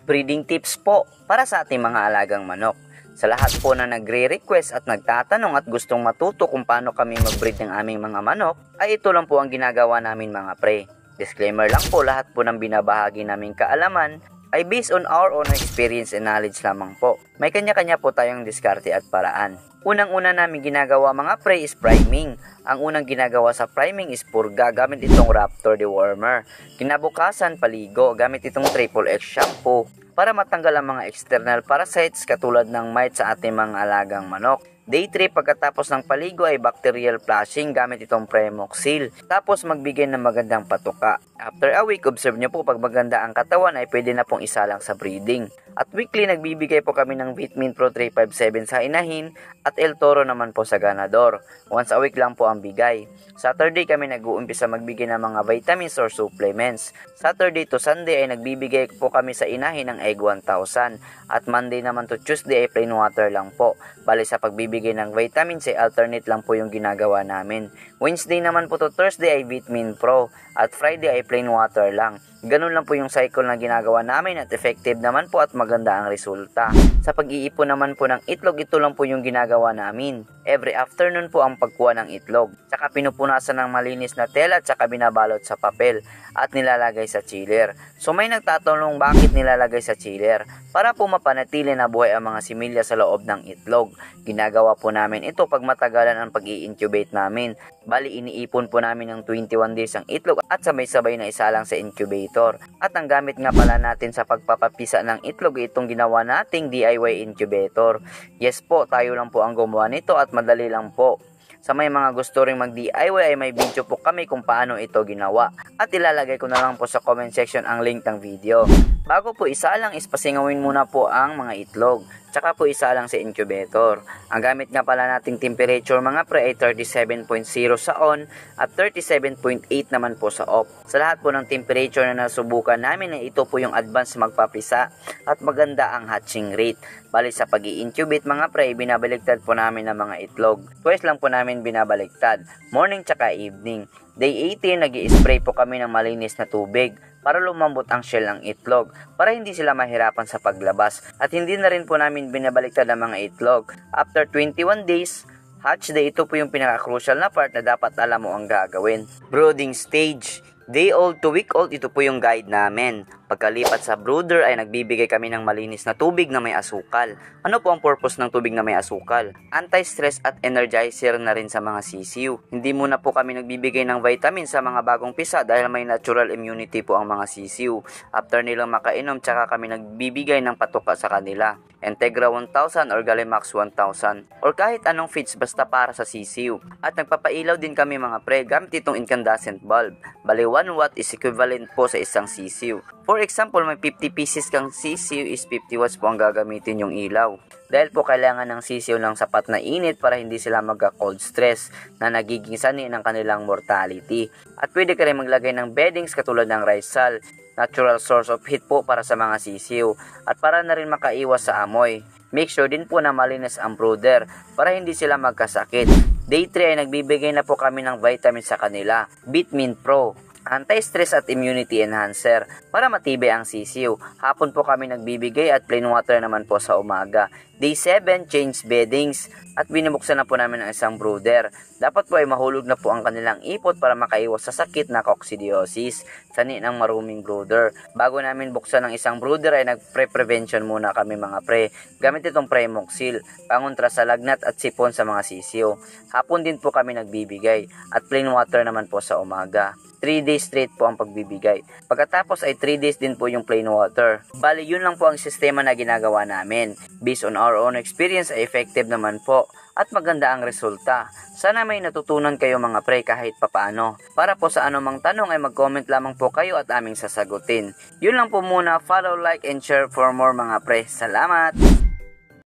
breeding tips po para sa ating mga alagang manok. Sa lahat po na nagre-request at nagtatanong at gustong matuto kung paano kami mag-breed ng aming mga manok, ay ito lang po ang ginagawa namin mga pre. Disclaimer lang po, lahat po ng binabahagi naming kaalaman ay based on our own experience and knowledge lamang po. May kanya-kanya po tayong diskarte at paraan. Unang-una namin ginagawa mga pre is priming. Ang unang ginagawa sa priming is purga gamit itong Raptor dewormer. Kinabukasan paligo gamit itong Triple X shampoo para matanggal ang mga external parasites katulad ng mite sa ating mga alagang manok. Day 3 pagkatapos ng paligo ay bacterial flushing gamit itong Premoxil. Tapos magbigay ng magandang patuka. After a week, observe nyo po pag maganda ang katawan ay pwede na pong isalang sa breeding. At weekly nagbibigay po kami ng Vitamin Pro 357 sa inahin at El Toro naman po sa ganador. Once a week lang po ang bigay. Saturday kami nag-uumpisa magbigay ng mga vitamins or supplements. Saturday to Sunday ay nagbibigay po kami sa inahin ng Egg 1000. At Monday naman to Tuesday ay plain water lang po. Bali sa pagbibigay ng vitamins ay alternate lang po yung ginagawa namin. Wednesday naman po to Thursday ay Vitamin Pro. At Friday ay plain water lang. Ganun lang po yung cycle na ginagawa namin at effective naman po at maganda ang resulta. Sa pag-iipon naman po ng itlog, ito lang po yung ginagawa namin. Every afternoon po ang pagkuha ng itlog. Tsaka pinupunasan ng malinis na tela at tsaka binabalot sa papel at nilalagay sa chiller. So may nagtatanong bakit nilalagay sa chiller? Para po mapanatili na buhay ang mga similya sa loob ng itlog. Ginagawa po namin ito pag matagalan ang pag-i-incubate namin. Bali iniipon po namin ng 21 days ang itlog at sabay-sabay na isa lang sa incubator. At ang gamit nga pala natin sa pagpapapisa ng itlog itong ginawa nating DIY incubator. Yes po, tayo lang po ang gumawa nito at madali lang po. Sa may mga gusto ring mag-DIY ay may video po kami kung paano ito ginawa. At ilalagay ko na lang po sa comment section ang link ng video. Bago po isa lang is pasingawin muna po ang mga itlog. Tsaka po isa lang sa incubator. Ang gamit nga pala nating temperature mga pre ay 37.0 sa on at 37.8 naman po sa off. Sa lahat po ng temperature na nasubukan namin ay ito po yung advance magpapisa at maganda ang hatching rate. Bali sa pag-i-incubate mga pre, binabaliktad po namin ang mga itlog. Twice lang po namin binabaliktad, morning tsaka evening. Day 18, nag-i-spray po kami ng malinis na tubig para lumambot ang shell ng itlog para hindi sila mahirapan sa paglabas at hindi na rin po namin binabaliktad ang mga itlog. After 21 days, hatch day, ito po yung pinaka-crucial na part na dapat alam mo ang gagawin. Brooding stage. Day old to week old, ito po yung guide namin. Pagkalipat sa brooder ay nagbibigay kami ng malinis na tubig na may asukal. Ano po ang purpose ng tubig na may asukal? Anti-stress at energizer na rin sa mga sisiw. Hindi muna po kami nagbibigay ng vitamin sa mga bagong pisa dahil may natural immunity po ang mga sisiw. After nilang makainom, tsaka kami nagbibigay ng patuka sa kanila. Integra 1000 or Galimax 1000 or kahit anong feeds basta para sa sisiw. At nagpapailaw din kami mga pre gamit itong incandescent bulb. Bali 1 watt is equivalent po sa isang sisiw. For example, may 50 pieces kang sisiw is 50 watts po ang gagamitin yung ilaw. Dahil po kailangan ng sisiw ng sapat na init para hindi sila magka-cold stress na nagiging sanhi ng kanilang mortality. At pwede ka rin maglagay ng beddings katulad ng rice hull, natural source of heat po para sa mga sisiw at para na rin makaiwas sa amoy. Make sure din po na malinis ang brooder para hindi sila magkasakit. Day 3 ay nagbibigay na po kami ng vitamins sa kanila. Vitamin Pro, anti-stress at immunity enhancer para matibay ang sisiw. Hapon po kami nagbibigay at plain water naman po sa umaga. Day 7, change beddings at binubuksan na po namin ang isang brooder. Dapat po ay mahulog na po ang kanilang ipot para makaiwas sa sakit na coccidiosis, sani ng maruming brooder. Bago namin buksan ang isang brooder ay nag-pre-prevention muna kami mga pre. Gamit itong Premoxil, pangontra sa lagnat at sipon sa mga sisiw. Hapon din po kami nagbibigay at plain water naman po sa umaga. 3 days straight po ang pagbibigay. Pagkatapos ay 3 days din po yung plain water. Bali, yun lang po ang sistema na ginagawa namin. Based on our own experience ay effective naman po at maganda ang resulta. Sana may natutunan kayo mga pre kahit papaano. Para po sa anumang tanong ay mag-comment lamang po kayo at aming sasagutin. Yun lang po muna. Follow, like, and share for more mga pre. Salamat!